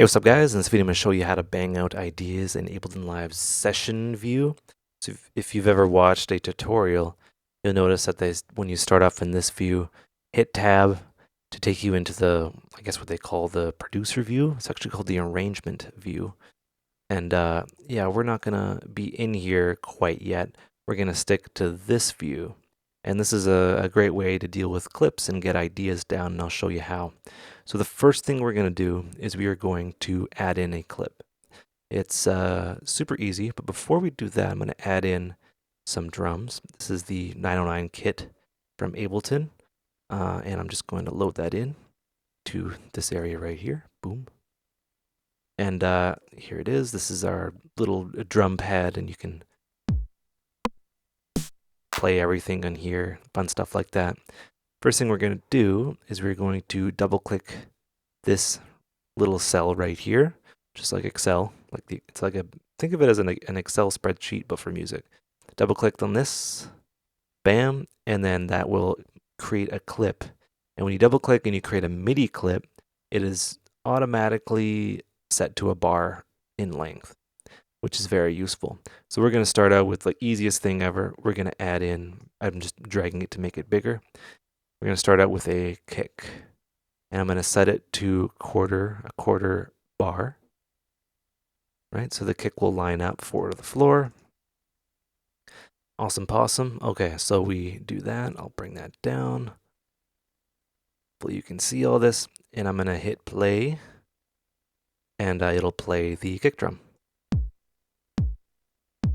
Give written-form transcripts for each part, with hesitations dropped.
Hey, what's up guys? In this video I'm going to show you how to bang out ideas in Ableton Live's session view. So if you've ever watched a tutorial, you'll notice that when you start off in this view, hit tab to take you into the, I guess what they call the producer view. It's actually called the arrangement view. And yeah, we're not going to be in here quite yet. We're going to stick to this view. And this is a great way to deal with clips and get ideas down, and I'll show you how. So the first thing we're going to do is we are going to add in a clip. It's super easy, but before we do that, I'm going to add in some drums. This is the 909 kit from Ableton, and I'm just going to load that in to this area right here. Boom. And here it is. This is our little drum pad, and you can play everything on here, fun stuff like that. First thing we're going to do is we're going to double click this little cell right here, just like Excel. It's like think of it as an Excel spreadsheet, but for music. Double click on this, bam, and then that will create a clip. And when you double click and you create a MIDI clip, it is automatically set to a bar in length, which is very useful. So we're going to start out with the easiest thing ever. We're going to add in, I'm just dragging it to make it bigger. We're going to start out with a kick, and I'm going to set it to a quarter bar, right? So the kick will line up forward to the floor. Awesome possum. Okay, so we do that. I'll bring that down. Hopefully you can see all this, and I'm going to hit play, and it'll play the kick drum. I'm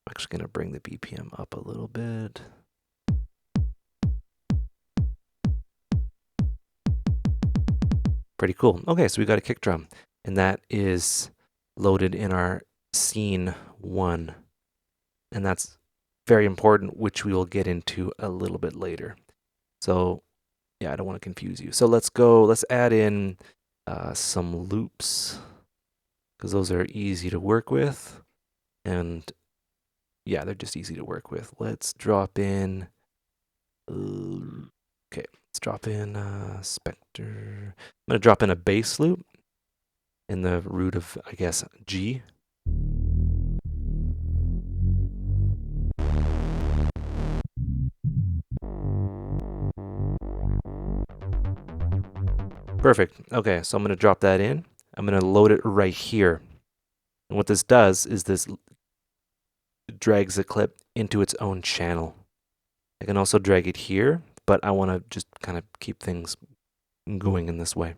actually going to bring the BPM up a little bit. Pretty cool. Okay, so we got a kick drum, and that is loaded in our scene 1. And that's very important, which we will get into a little bit later. So yeah, I don't want to confuse you. So let's add in some loops, because those are easy to work with. And yeah, they're just easy to work with. Let's drop in, okay, let's drop in Spectre. I'm going to drop in a bass loop in the root of, I guess, G. Perfect. Okay, so I'm going to drop that in. I'm going to load it right here. And what this does is this drags the clip into its own channel. I can also drag it here, but I want to just kind of keep things going in this way.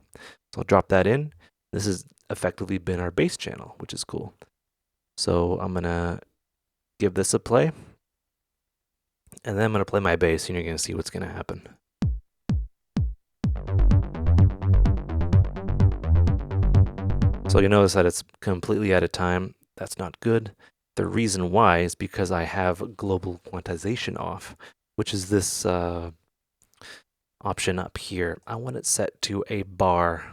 So I'll drop that in. This has effectively been our bass channel, which is cool. So I'm going to give this a play. And then I'm going to play my bass, and you're going to see what's going to happen. So you notice that it's completely out of time. That's not good. The reason why is because I have global quantization off, which is this option up here. I want it set to a bar.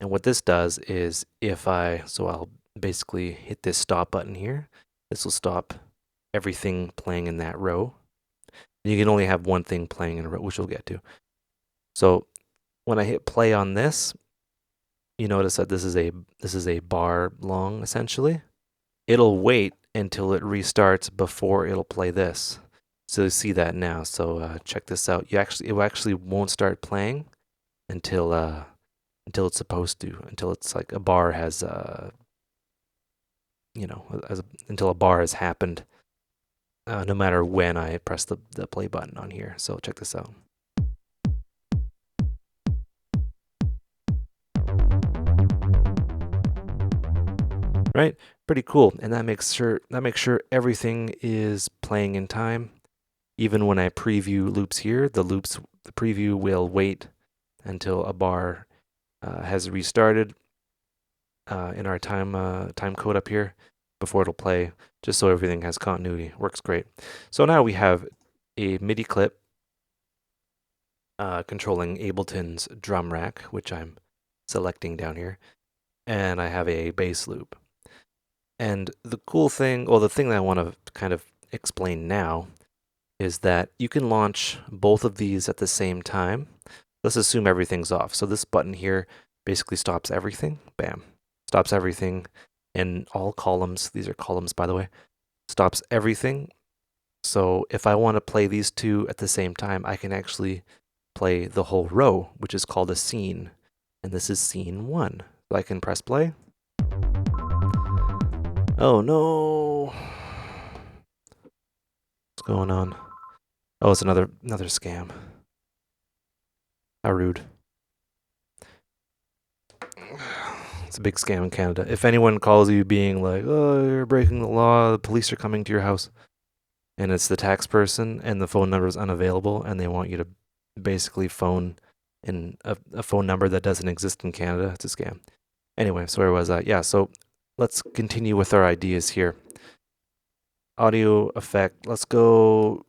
And what this does is so I'll basically hit this stop button here. This will stop everything playing in that row. And you can only have one thing playing in a row, which we'll get to. So when I hit play on this, you notice that this is a bar long, essentially. It'll wait until it restarts before it'll play this. So you see that now. So check this out. It actually won't start playing until it's supposed to. Until it's like a bar has until a bar has happened. No matter when I press the play button on here. So check this out. Right? Pretty cool. And that makes sure everything is playing in time. Even when I preview loops here, the preview will wait until a bar has restarted in our time code up here before it'll play, just so everything has continuity. Works great. So now we have a MIDI clip controlling Ableton's drum rack, which I'm selecting down here, and I have a bass loop. And the cool thing, or the thing that I want to kind of explain now, is that you can launch both of these at the same time. Let's assume everything's off. So this button here, basically stops everything. Bam. Stops everything in all columns. These are columns, by the way. Stops everything. So if I want to play these two at the same time, I can actually play the whole row, which is called a scene. And this is scene 1. So I can press play. Oh no. What's going on? Oh, it's another scam. How rude. It's a big scam in Canada. If anyone calls you being like, oh, you're breaking the law, the police are coming to your house, and it's the tax person and the phone number is unavailable and they want you to basically phone in a phone number that doesn't exist in Canada, it's a scam. Anyway, so where was I? Yeah, so let's continue with our ideas here. Audio effect. Let's go.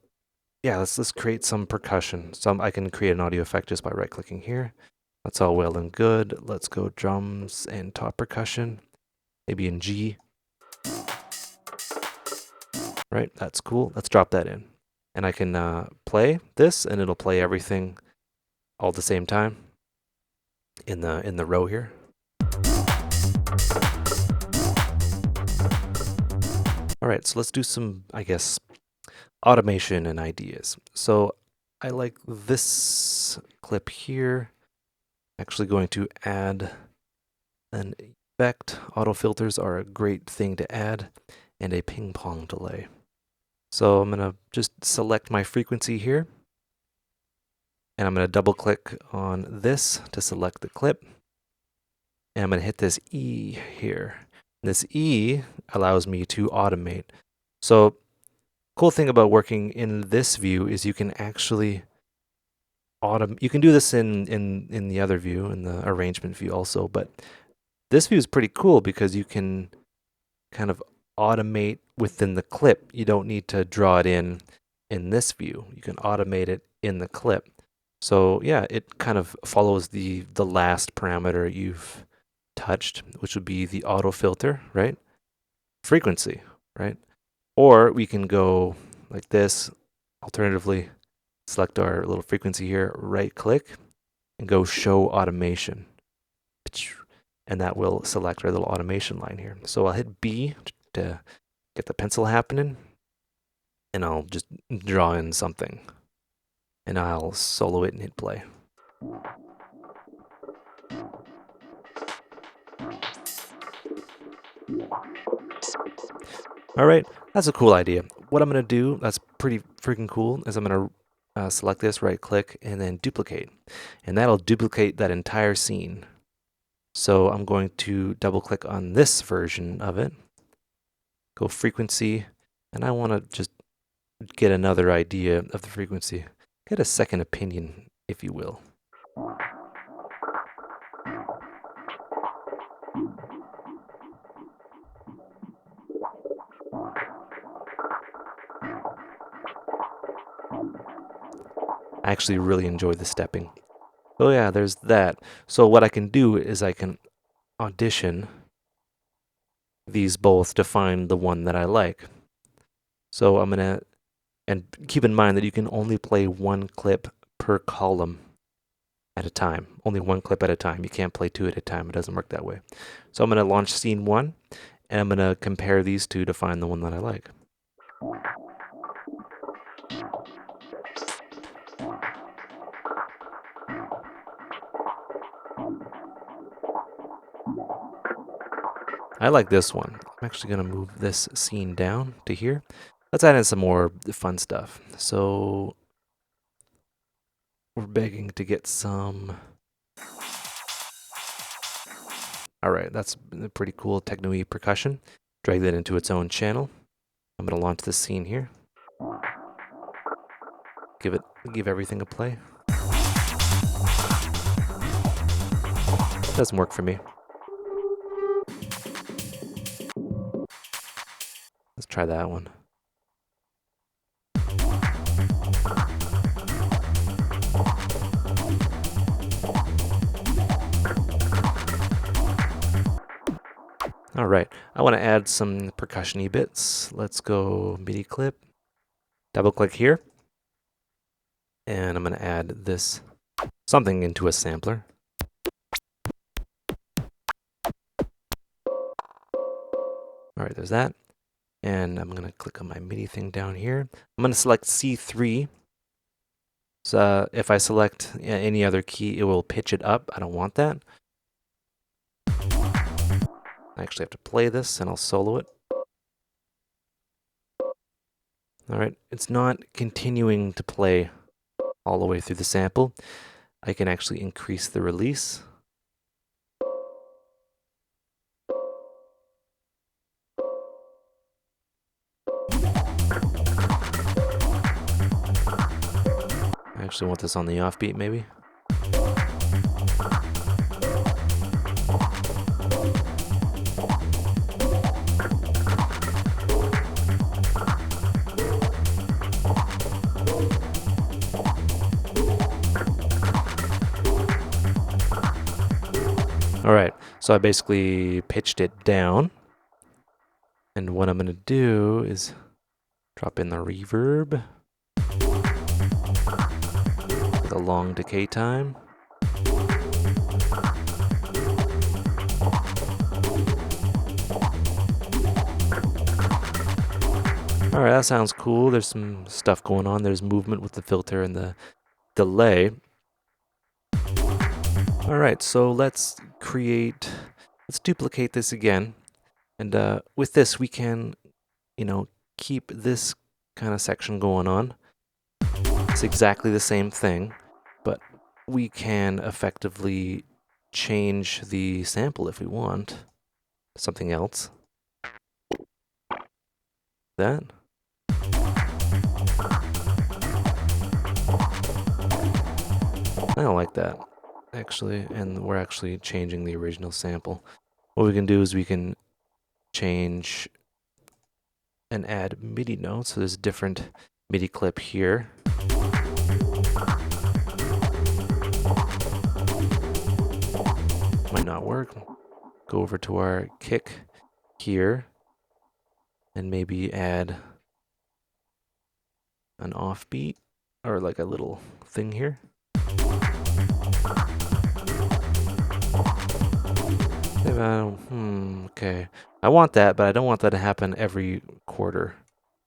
Yeah, let's create some percussion. I can create an audio effect just by right-clicking here. That's all well and good. Let's go drums and top percussion. Maybe in G. Right, that's cool. Let's drop that in. And I can play this, and it'll play everything all at the same time in the row here. All right, so let's do some, I guess, automation and ideas. So I like this clip here. Actually going to add an effect. Auto filters are a great thing to add, and a ping pong delay. So I'm going to just select my frequency here, and I'm going to double click on this to select the clip. And I'm going to hit this E here. This E allows me to automate. So cool thing about working in this view is you can actually you can do this in the other view, in the arrangement view also, but this view is pretty cool because you can kind of automate within the clip. You don't need to draw it in this view. You can automate it in the clip. So yeah, it kind of follows the last parameter you've touched, which would be the auto filter, right? Frequency, right? Or we can go like this. Alternatively, select our little frequency here, right click, and go show automation. And that will select our little automation line here. So I'll hit B to get the pencil happening, and I'll just draw in something. And I'll solo it and hit play. All right, that's a cool idea. What I'm going to do, that's pretty freaking cool, is I'm going to select this, right click, and then duplicate. And that'll duplicate that entire scene. So I'm going to double click on this version of it, go frequency, and I want to just get another idea of the frequency. Get a second opinion, if you will. I actually really enjoy the stepping. Oh yeah, there's that. So what I can do is I can audition these both to find the one that I like. So I'm gonna, and keep in mind that you can only play one clip per column at a time. Only one clip at a time. You can't play two at a time. It doesn't work that way. So I'm gonna launch scene 1, and I'm gonna compare these two to find the one that I like. I like this one. I'm actually going to move this scene down to here. Let's add in some more fun stuff. So we're begging to get some. All right, that's a pretty cool techno-y percussion. Drag that into its own channel. I'm going to launch this scene here. Give everything a play. Doesn't work for me. Let's try that one. All right, I want to add some percussion-y bits. Let's go MIDI clip. Double click here. And I'm going to add this something into a sampler. right, there's that. And I'm going to click on my MIDI thing down here. I'm going to select C3. So if I select any other key, it will pitch it up. I don't want that. I actually have to play this, and I'll solo it. All right, it's not continuing to play all the way through the sample. I can actually increase the release. I actually want this on the offbeat, maybe. All right, so I basically pitched it down. And what I'm going to do is drop in the reverb with a long decay time. All right, that sounds cool. There's some stuff going on. There's movement with the filter and the delay. All right, so let's duplicate this again. And with this, we can, keep this kind of section going on. It's exactly the same thing, but we can effectively change the sample if we want to something else. That. I don't like that, actually, and we're actually changing the original sample. What we can do is we can change and add MIDI notes. So there's a different MIDI clip here. Might not work. Go over to our kick here and maybe add an offbeat or like a little thing here. Okay. I want that, but I don't want that to happen every quarter.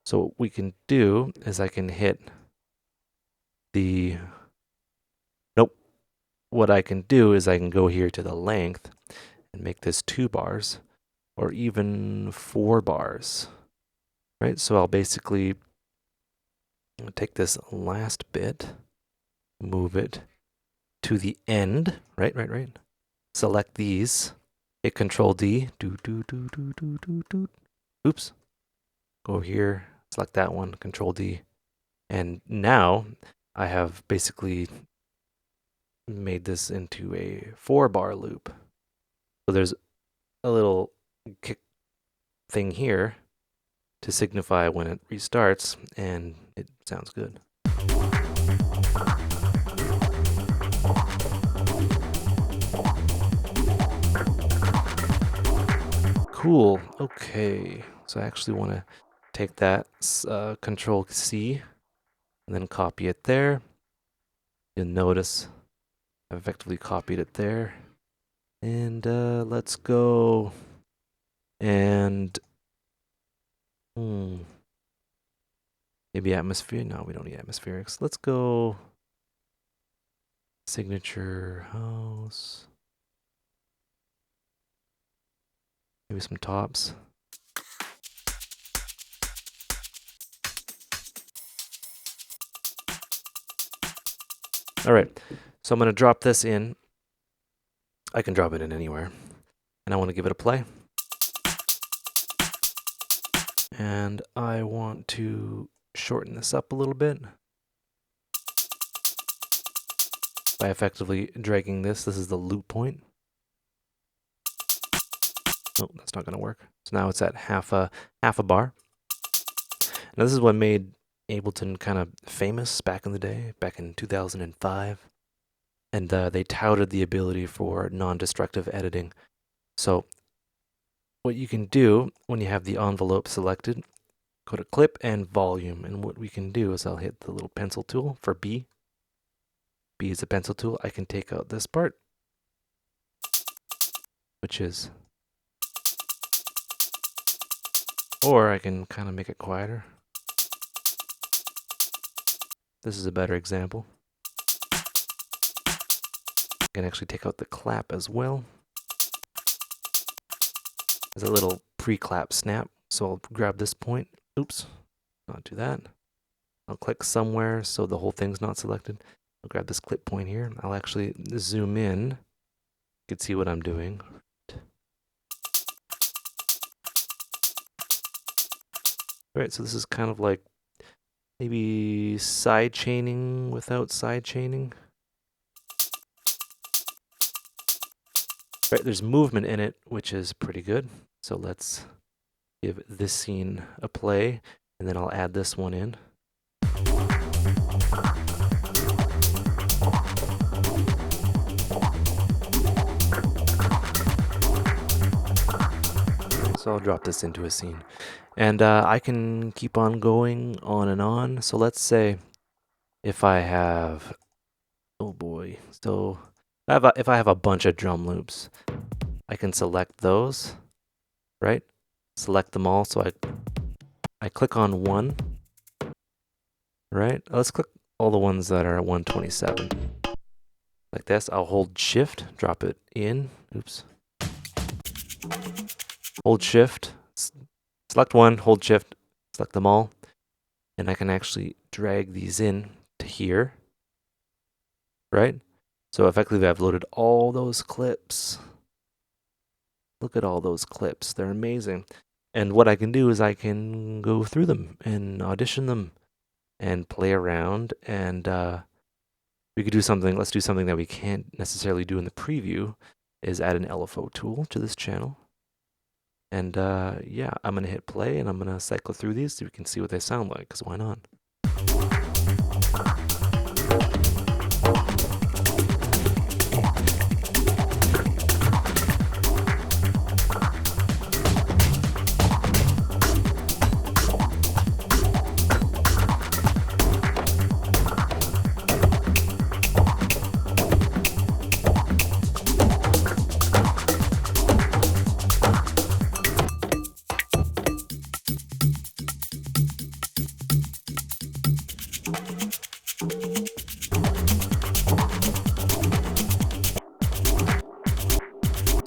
So what we can do is I can hit the... Nope. What I can do is I can go here to the length and make this 2 bars or even 4 bars. Right? So I'll basically take this last bit, move it to the end, right. Select these, hit Control D, oops, go over here, select that one, Control D, and now I have basically made this into a 4-bar loop. So there's a little kick thing here to signify when it restarts, and it sounds good. Cool. Okay. So I actually want to take that Control C and then copy it there. You'll notice I've effectively copied it there. And let's go and maybe atmosphere. No, we don't need atmospherics. Let's go signature house. Maybe some tops. All right, so I'm going to drop this in. I can drop it in anywhere. And I want to give it a play. And I want to shorten this up a little bit by effectively dragging this. This is the loop point. Oh, that's not going to work. So now it's at half a bar. Now this is what made Ableton kind of famous back in the day, back in 2005. And they touted the ability for non-destructive editing. So what you can do when you have the envelope selected, go to clip and volume. And what we can do is I'll hit the little pencil tool for B. B is a pencil tool. I can take out this part, which is Or I can kind of make it quieter. This is a better example. I can actually take out the clap as well. There's a little pre-clap snap. So I'll grab this point. Oops, not do that. I'll click somewhere so the whole thing's not selected. I'll grab this clip point here. I'll actually zoom in. You can see what I'm doing. All right, so this is kind of like maybe side chaining without side chaining. Right, there's movement in it, which is pretty good. So let's give this scene a play, and then I'll add this one in. So I'll drop this into a scene. And I can keep on going on and on. So let's say if I have, oh boy, so if I have a bunch of drum loops, I can select those, right? Select them all. So I click on one, right? Let's click all the ones that are at 127. Like this. I'll hold shift, drop it in. Oops. Hold shift, select one, hold shift, select them all. And I can actually drag these in to here, right? So effectively I've loaded all those clips. Look at all those clips. They're amazing. And what I can do is I can go through them and audition them and play around. And we could do something. Let's do something that we can't necessarily do in the preview, is add an LFO tool to this channel. And yeah, I'm going to hit play and I'm going to cycle through these so we can see what they sound like, because why not?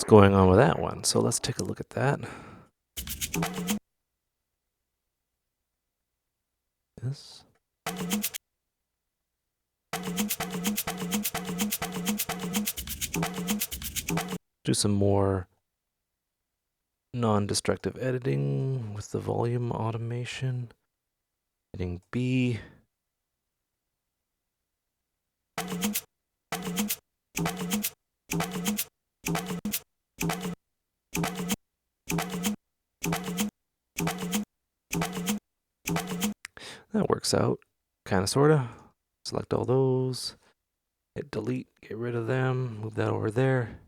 Going on with that one. So let's take a look at that. This. Do some more non-destructive editing with the volume automation. Hitting B. That works out, kind of, sort of. Select all those, hit delete, get rid of them, move that over there.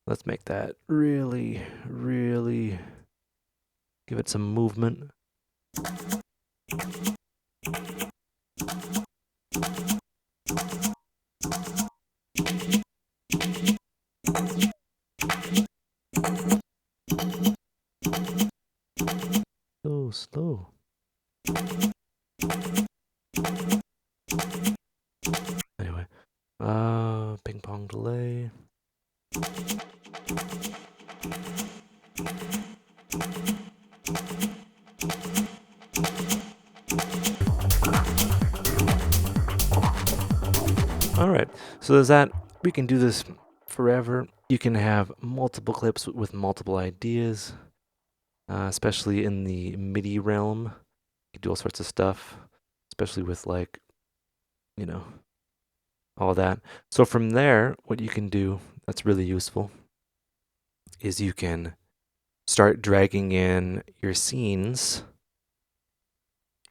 Let's make that really, really give it some movement. So slow. Anyway, ping pong delay. All right, so there's that. We can do this forever. You can have multiple clips with multiple ideas, especially in the MIDI realm. You can do all sorts of stuff, especially with, like, you know, all that. So from there, what you can do that's really useful is you can start dragging in your scenes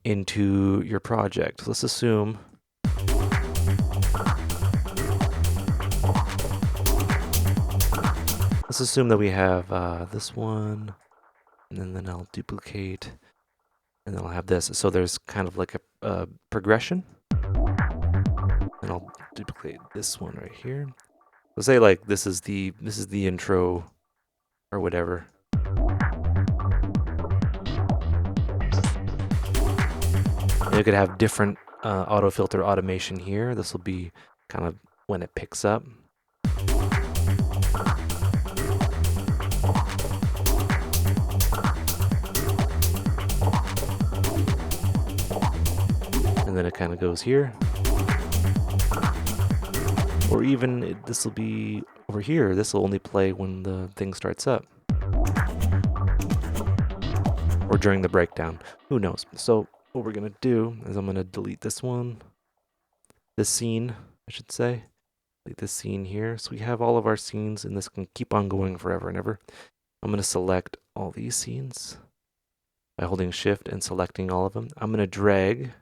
into your project. Let's assume that we have this one, and then I'll duplicate, and then I'll have this. So there's kind of like a progression, and I'll duplicate this one right here. Let's say like this is the intro or whatever. You could have different auto filter automation here. This will be kind of when it picks up. And then it kind of goes here. Or even this will be over here. This will only play when the thing starts up. Or during the breakdown. Who knows? So what we're going to do is I'm going to delete this one. This scene, I should say. Delete this scene here. So we have all of our scenes, and this can keep on going forever and ever. I'm going to select all these scenes by holding Shift and selecting all of them. I'm going to drag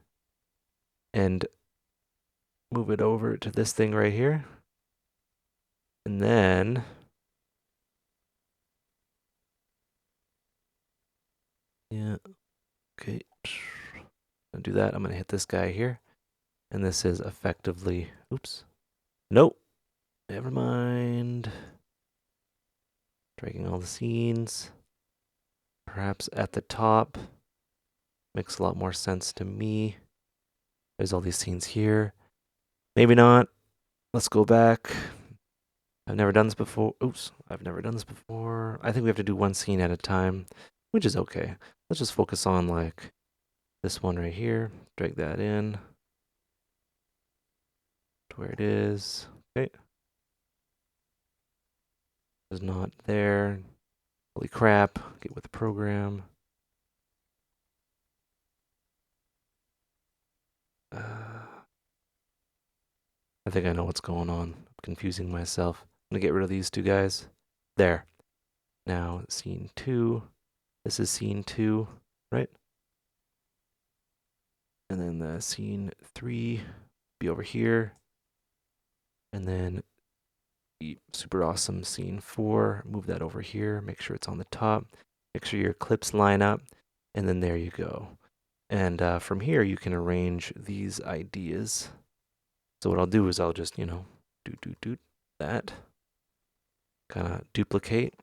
and move it over to this thing right here. And then yeah, okay. I'll do that. I'm going to hit this guy here. And this is effectively, oops. Nope. Never mind. Dragging all the scenes. Perhaps at the top. Makes a lot more sense to me. There's all these scenes here. Maybe not. Let's go back. I've never done this before. Oops. I've never done this before. I think we have to do one scene at a time, which is okay. Let's just focus on like this one right here. Drag that in to where it is. Okay. It's not there. Holy crap. Get with the program. I think I know what's going on. I'm confusing myself. I'm going to get rid of these two guys. There. Now, scene 2. This is scene 2, right? And then the scene 3 be over here. And then the super awesome scene 4. Move that over here. Make sure it's on the top. Make sure your clips line up. And then there you go. And from here, you can arrange these ideas. So what I'll do is I'll just, do that. Kind of duplicate.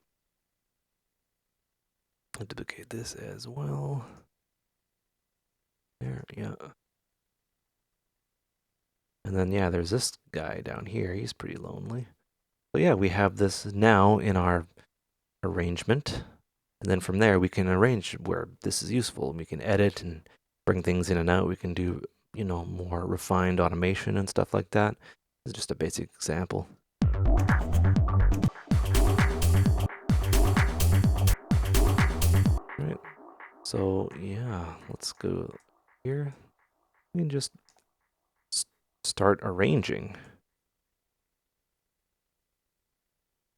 I'll duplicate this as well. There, yeah. And then, yeah, there's this guy down here. He's pretty lonely. So yeah, we have this now in our arrangement. And then from there, we can arrange where this is useful. We can edit and bring things in and out. We can do, more refined automation and stuff like that. This is just a basic example. Right. So yeah, let's go here. We can just start arranging.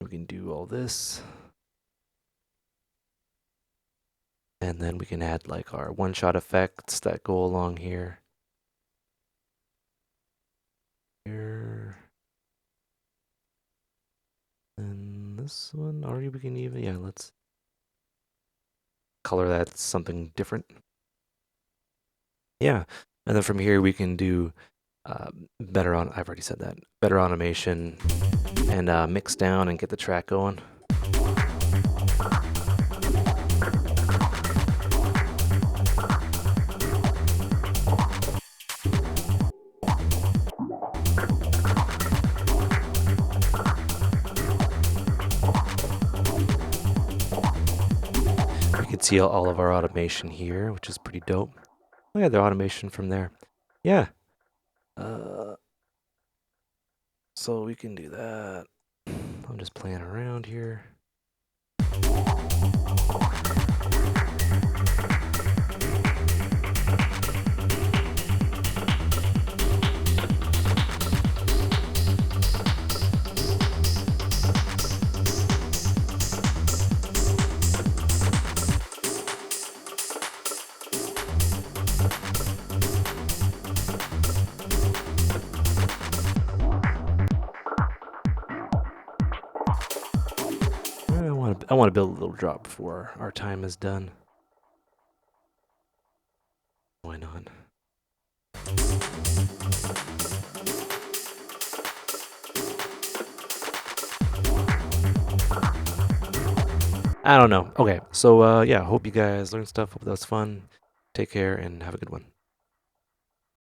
We can do all this. And then we can add like our one-shot effects that go along here. Here. And this one, or we can even, yeah, let's color that something different. Yeah, and then from here we can do better on, I've already said that, better automation and mix down and get the track going. You can see all of our automation here, which is pretty dope. Oh yeah, the automation from there. Yeah. So we can do that. I'm just playing around here. I want to build a little drop before our time is done. Why not? I don't know. Okay, so yeah, hope you guys learned stuff. Hope that was fun. Take care and have a good one.